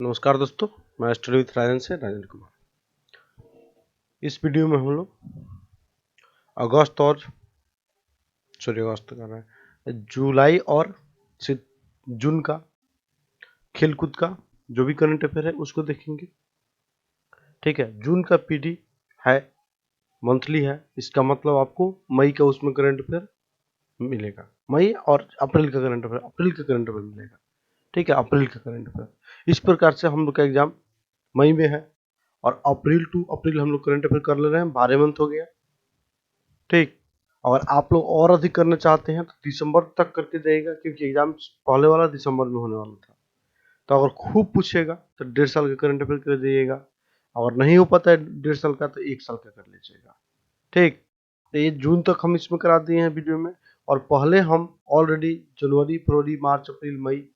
नमस्कार दोस्तों, मैं स्टडी विथ राजन से राजन कुमार। इस वीडियो में हम लोग अगस्त कर रहे हैं, जुलाई और जून का खेलकूद का जो भी करंट अफेयर है उसको देखेंगे। ठीक है, जून का पीडी है, मंथली है, इसका मतलब आपको मई का उसमें करंट अफेयर मिलेगा। मई और अप्रैल का करंट अफेयर मिलेगा। ठीक है, अप्रैल का करंट अफेयर। इस प्रकार से हम लोग का एग्जाम मई में है और अप्रैल टू अप्रैल हम लोग करंट अफेयर कर ले रहे हैं। 12 मंथ हो गया। ठीक, और आप लोग और अधिक करना चाहते हैं तो दिसंबर तक करके जाइएगा, क्योंकि एग्जाम पहले वाला दिसंबर में होने वाला था। तो अगर खूब पूछेगा तो 1.5 साल का करंट अफेयर कर जाइएगा, अगर नहीं हो पाता है 1.5 साल का तो 1 साल का कर लीजिएगा। ठीक, तो ये जून तक हम इसमें करा दिए हैं वीडियो में, और पहले हम ऑलरेडी जनवरी, फरवरी, मार्च, अप्रैल, मई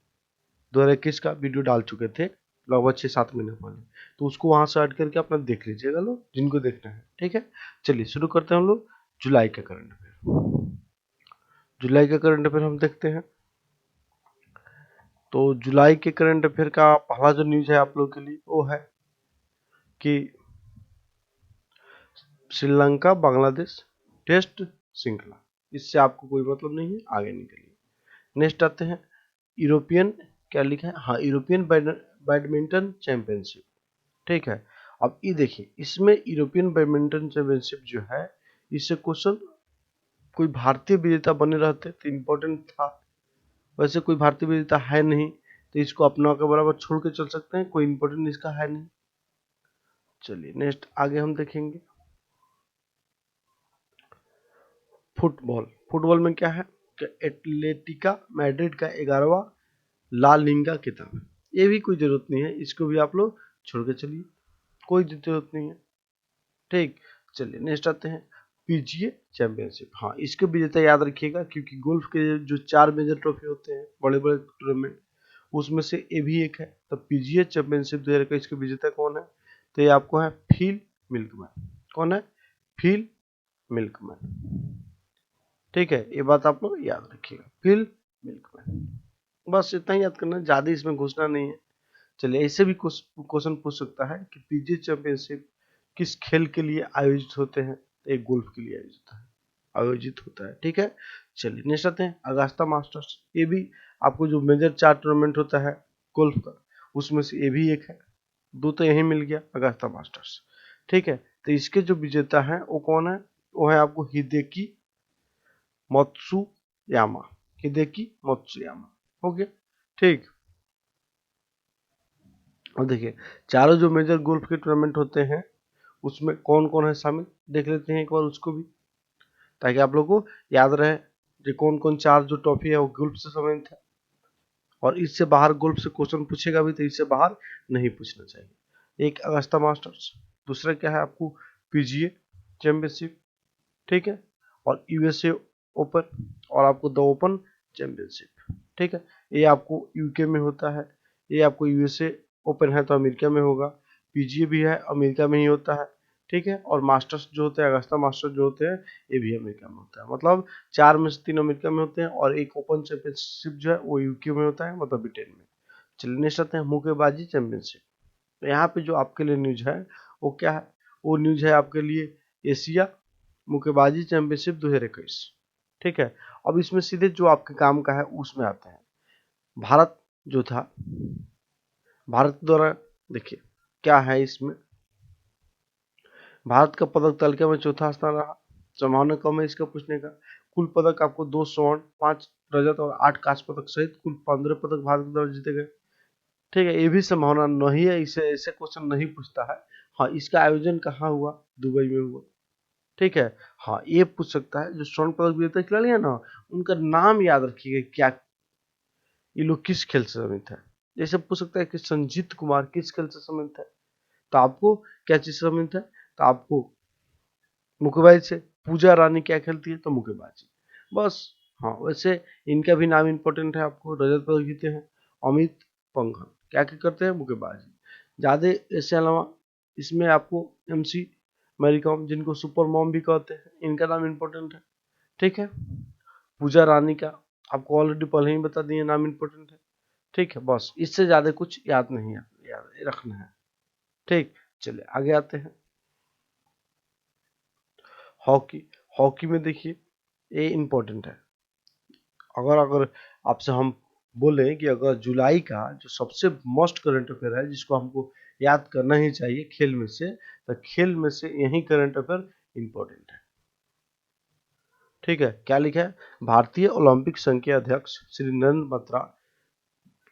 2021 का वीडियो डाल चुके थे लगभग 6-7 महीने पहले। तो उसको वहां से ऐड करके अपना देख लीजिएगा लोग, जिनको देखना है। ठीक है, चलिए शुरू करते हैं हम लोग जुलाई का करंट अफेयर। जुलाई का करंट अफेयर हम देखते हैं। तो जुलाई के करंट अफेयर का पहला जो न्यूज है आप लोग के लिए वो है कि श्रीलंका बांग्लादेश टेस्ट श्रृंखला, इससे आपको कोई मतलब नहीं है, आगे निकलिए। नेक्स्ट आते हैं यूरोपियन, क्या लिखा है, हाँ, यूरोपियन बैडमिंटन चैंपियनशिप। ठीक है, अब ये देखिए, इसमें यूरोपियन बैडमिंटन चैंपियनशिप जो है, इससे क्वेश्चन कोई भारतीय विजेता बने रहते तो इम्पोर्टेंट था। वैसे कोई भारतीय विजेता है नहीं, तो इसको अपना के बराबर छोड़ के चल सकते हैं, कोई इम्पोर्टेंट इसका है नहीं। चलिए नेक्स्ट आगे हम देखेंगे फुटबॉल। फुटबॉल में क्या है कि एटलेटिका मैड्रिड का 11वां ला लीगा खिताब है। ये भी कोई जरूरत नहीं है, इसको भी आप लोग छोड़ के चलिए, कोई जरूरत नहीं है। ठीक, चलिए नेक्स्ट आते हैं पीजीए चैंपियनशिप। हाँ, इसके विजेता याद रखिएगा, क्योंकि गोल्फ के जो 4 मेजर ट्रॉफी होते हैं, बड़े बड़े टूर्नामेंट, उसमें से ये भी एक है। तो पीजीए चैंपियनशिप 2000 का इसके विजेता कौन है, तो ये आपको है फिल मिल्कमैन। कौन है? Phil milkman. ठीक है, ये बात आप लोग याद रखिएगा, फिल मिल्कमैन। बस इतना ही याद करना, ज्यादा इसमें घुसना नहीं है। चलिए, ऐसे भी क्वेश्चन पूछ सकता है कि पीजीए चैंपियनशिप किस खेल के लिए आयोजित होते हैं, तो एक गोल्फ के लिए आयोजित होता है। ठीक है, चलिए नेक्स्ट आते हैं अगस्ता मास्टर्स। ये भी आपको जो मेजर 4 टूर्नामेंट होता है गोल्फ का, उसमें से ये भी एक है। 2 तो यही मिल गया, अगस्ता मास्टर्स। ठीक है, तो इसके जो विजेता है वो कौन है, वो है आपको हिदेकी मत्सुयामा। हिदेकी मत्सुयामा हो गया। ठीक, और देखिए, चारों जो मेजर गोल्फ के टूर्नामेंट होते हैं उसमें कौन कौन है शामिल, देख लेते हैं एक बार उसको भी, ताकि आप लोगों को याद रहे कि कौन कौन 4 जो ट्रॉफी है वो गोल्फ से संबंधित है। और इससे बाहर गोल्फ से क्वेश्चन पूछेगा भी तो इससे बाहर नहीं पूछना चाहिए। एक अगस्ता मास्टर्स, दूसरा क्या है आपको पीजीए चैंपियनशिप। ठीक है, और यूएसए ओपन, और आपको द ओपन चैंपियनशिप। ठीक है, ये आपको यूके में होता है, ये आपको यूएसए ओपन है तो अमेरिका में होगा, पीजीए भी है अमेरिका में ही होता है। ठीक है, और मास्टर्स जो होते हैं, अगस्ता मास्टर्स जो होते हैं, ये भी अमेरिका में होता है। मतलब 4 में से 3 अमेरिका में होते हैं, और एक ओपन चैंपियनशिप जो है वो यूके में होता है, मतलब ब्रिटेन में। चलिए नेक्स्ट आते हैं मुक्केबाजी चैंपियनशिप। तो यहाँ पे जो आपके लिए न्यूज है वो क्या है, वो न्यूज है आपके लिए एशिया मुक्केबाजी चैंपियनशिप 2021। ठीक है, अब इसमें सीधे जो आपके काम का है उसमें आता है भारत जो था, भारत द्वारा देखिए क्या है इसमें। भारत का पदक तालिका में चौथा स्थान रहा, संभावना कम है इसका पूछने का। कुल पदक आपको 2 स्वर्ण, 5 रजत और 8 कांस्य पदक सहित कुल 15 पदक भारत द्वारा जीते गए। ठीक है, ये भी संभावना नहीं है, इसे ऐसे क्वेश्चन नहीं पूछता है। हाँ, इसका आयोजन कहाँ हुआ, दुबई में हुआ। ठीक है, हाँ, ये पूछ सकता है जो स्वर्ण पदक विजेता खिलाड़ी है ना, उनका नाम याद रखिएगा, क्या ये लोग किस खेल से संबंधित है। जैसे पूछ सकता है कि संजीत कुमार किस खेल से संबंधित है, तो आपको क्या चीज से संबंधित है, तो आपको मुक्केबाजी से। पूजा रानी क्या खेलती है, तो मुक्केबाजी। बस, हाँ, वैसे इनका भी नाम इंपॉर्टेंट है, आपको रजत पदक जीते हैं अमित पंघल, क्या क्या करते हैं, मुक्केबाजी। ज्यादा इससे अलावा इसमें आपको एमसी मैरी कॉम, जिनको सुपर मॉम भी कहते हैं, इनका नाम इंपॉर्टेंट है। ठीक है, पूजा रानी का आपको ऑलरेडी पहले ही बता दिए, नाम इंपॉर्टेंट है। ठीक है, बस इससे ज्यादा कुछ याद नहीं है याद रखना है। ठीक, चलिए आगे आते हैं। हॉकी, हॉकी में देखिए ये इम्पोर्टेंट है। अगर अगर आपसे हम बोले कि अगर जुलाई का जो सबसे मोस्ट करंट अफेयर है जिसको हमको याद करना ही चाहिए खेल में से, तो खेल में से यही करंट अफेयर इम्पोर्टेंट है। ठीक है, क्या लिखा है? भारतीय ओलंपिक संघ के अध्यक्ष श्री नरेंद्र बत्रा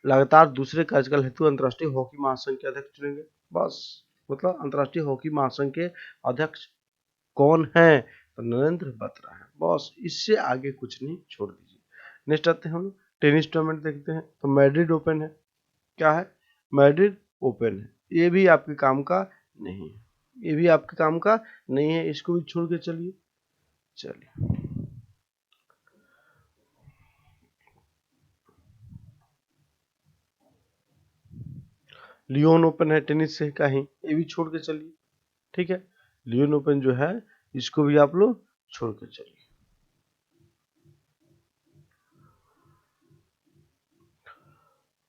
लगातार दूसरे कार्यकाल हेतु अंतर्राष्ट्रीय हॉकी महासंघ के अध्यक्ष चुनेंगे। बस, मतलब अंतर्राष्ट्रीय हॉकी महासंघ के अध्यक्ष कौन है? तो नरेंद्र बत्रा है। बस, इससे आगे कुछ नहीं, छोड़ दीजिए। नेक्स्ट आते हैं हम टेनिस टूर्नामेंट देखते हैं। तो मैड्रिड ओपन है। क्या है? मैड्रिड ओपन है। ये भी आपके काम का नहीं है, ये भी आपके काम का नहीं है, इसको भी छोड़ के चलिए। लियोन ओपन है टेनिस से का ही, ये भी छोड़ के चलिए। ठीक है, लियोन ओपन जो है इसको भी आप लोग छोड़ के चलिए।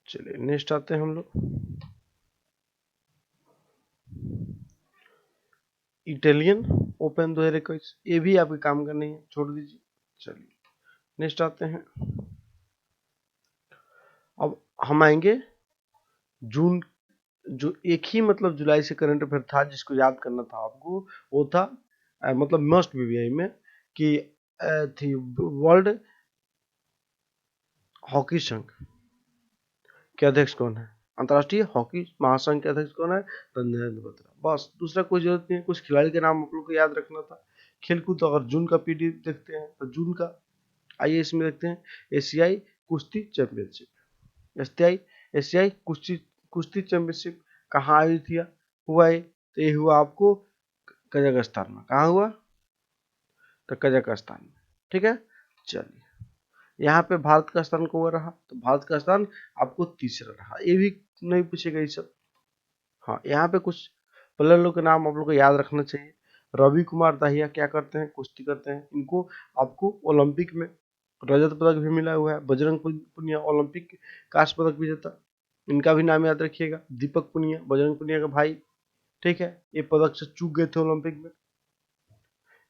चलिए नेक्स्ट आते हैं हम लोग इटालियन ओपन 2021, ये भी आपके काम का नहीं है, छोड़ दीजिए। चलिए नेक्स्ट आते हैं। अब हम आएंगे जून, जो एक ही मतलब जुलाई से करंट अफेयर था जिसको याद करना था आपको, वो था मतलब मस्ट बीबीआई में कि थी वर्ल्ड हॉकी संघ के अध्यक्ष कौन है? अंतर्राष्ट्रीय हॉकी महासंघ के अध्यक्ष कौन है? तो नरेंद्र बत्रा। बस, दूसरा कोई जरूरत नहीं है। कुछ खिलाड़ी के नाम आप लोग को याद रखना था। खेलकूद, तो अगर जून का पीडी देखते हैं तो जून का आइए इसमें देखते हैं। एशियाई कुश्ती चैंपियनशिप, एशियाई कुश्ती कुश्ती चैंपियनशिप कहाँ आयोजित हुआ है? तो ये हुआ आपको कजाकिस्तान में। कहाँ हुआ? तो कजाकिस्तान में। ठीक है, चलिए यहाँ पे भारत का स्थान कौन रहा? तो भारत का स्थान आपको तीसरा रहा। ये भी नहीं पूछेगा ये सब। हाँ, यहाँ पे कुछ प्लेयरों के नाम आप लोग को याद रखना चाहिए। रवि कुमार दाहिया क्या करते हैं? कुश्ती करते हैं। इनको आपको ओलंपिक में रजत पदक भी मिला हुआ है। बजरंग पुनिया ओलंपिक कांस्य पदक विजेता, इनका भी नाम याद रखिएगा। दीपक पुनिया बजरंग पुनिया का भाई। ठीक है, ये पदक से चूक गए थे ओलंपिक में,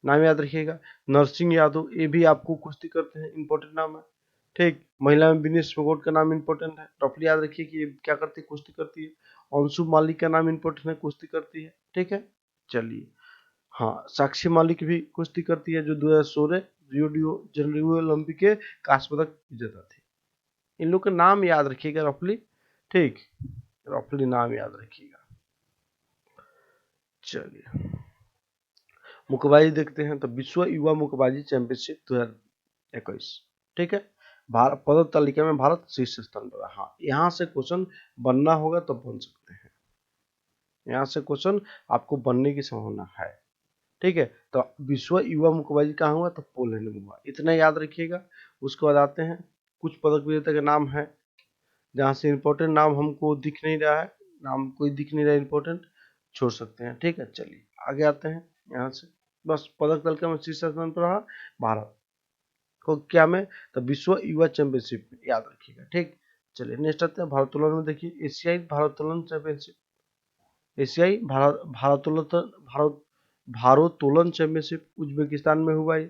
नाम याद रखिएगा। नरसिंह यादव, ये भी आपको कुश्ती करते हैं, इंपॉर्टेंट नाम है। ठीक, महिला में विनेश फोगाट का नाम इंपॉर्टेंट है, रफली याद रखिए कि ये क्या करती है? कुश्ती करती है। अंशु मालिक का नाम इंपॉर्टेंट है, कुश्ती करती है। ठीक है, चलिए। हाँ, साक्षी मालिक भी कुश्ती करती है, जो 2016 रियो डी जेनेरियो ओलंपिक के कांस्य पदक विजेता थी। इन लोग का नाम याद रखिएगा रफली। ठीक, रफली नाम याद रखिएगा। चलिए मुक्केबाजी देखते हैं। तो विश्व युवा मुक्केबाजी चैंपियनशिप 2021। ठीक है, भारत पदक तालिका में भारत शीर्ष स्थान पर। हाँ, यहाँ से क्वेश्चन बनना होगा तो बन सकते हैं, यहाँ से क्वेश्चन आपको बनने की संभावना है। ठीक है, तो विश्व युवा मुक्केबाजी कहाँ हुआ? तो पोलैंड में हुआ, इतना याद रखिएगा। उसके बाद आते हैं कुछ पदक विजेता के नाम है, जहाँ से इंपॉर्टेंट नाम हमको दिख नहीं रहा है, नाम कोई दिख नहीं रहा है इंपॉर्टेंट, छोड़ सकते हैं। ठीक है, चलिए आगे आते हैं। यहाँ से बस पदक तालिका में शीर्ष स्थान पर रहा भारत को, क्या में? तो विश्व युवा चैंपियनशिप में, याद रखिएगा। ठीक, चलिए नेक्स्ट आते हैं भारोत्तोलन में। देखिए एशियाई भारोत्तोलन चैंपियनशिप, एशियाई भारोत्तोलन चैंपियनशिप उज्बेकिस्तान में हुआ है।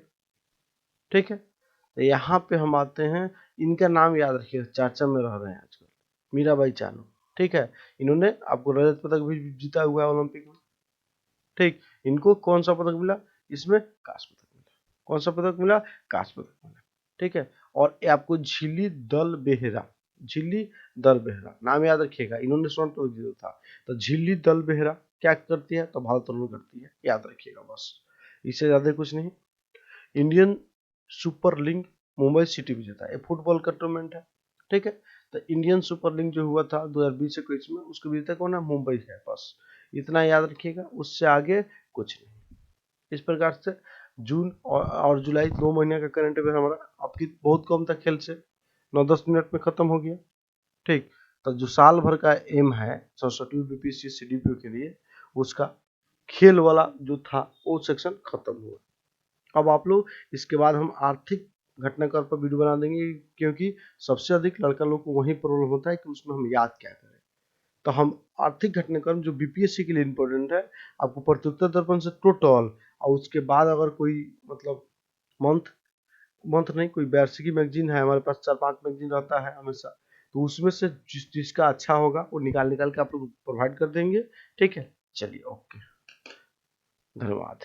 ठीक है, तो यहाँ पे हम आते हैं, इनका नाम याद रखिएगा, चर्चा में रह रहे हैं आजकल, मीराबाई चानू। ठीक है, इन्होंने आपको रजत पदक भी जीता हुआ है ओलंपिक में। ठीक, इनको कौन सा पदक मिला? इसमें कांस्य पदक मिला। कौन सा पदक मिला? कांस्य पदक मिला। ठीक है, और ये आपको झिल्ली दल बेहरा, झिल्ली दल बेहरा नाम याद रखिएगा, इन्होंने स्वर्ण पदक जीता था। तो झिल्ली दल बेहरा क्या करती है? तो भारोत्तोलन करती है, याद रखिएगा बस, इससे ज्यादा कुछ नहीं। Indian super league Mumbai city विजेता, ये फुटबॉल का टूर्नामेंट है। ठीक है, तो इंडियन सुपर लीग जो हुआ था 2020-21 में, उसके विजेता कौन है? मुंबई है। बस इतना याद रखिएगा, उससे आगे कुछ नहीं। इस प्रकार से जून और जुलाई 2 महीने का करंट अफेयर हमारा आपकी बहुत कम था, खेल से 9-10 मिनट में खत्म हो गया। ठीक, तो जो साल भर का एम है 67 बीपीएससी सीडीपीओ के लिए, उसका खेल वाला जो था वो सेक्शन खत्म हुआ। अब आप लोग इसके बाद हम आर्थिक घटनाक्रम पर वीडियो बना देंगे, क्योंकि सबसे अधिक लड़का लोग को वही प्रॉब्लम होता है कि उसमें हम याद क्या करें। तो हम आर्थिक घटनाक्रम जो बीपीएससी के लिए इम्पोर्टेंट है, आपको प्रत्युत्तर दर्पण से टोटल, और उसके बाद अगर कोई मतलब मंथ नहीं, कोई वार्षिकी मैगजीन है हमारे पास, 4-5 मैगजीन रहता है हमेशा, तो उसमें से जिसका अच्छा होगा वो निकाल निकाल के आप लोग प्रोवाइड कर देंगे। ठीक है, चलिए ओके, धन्यवाद।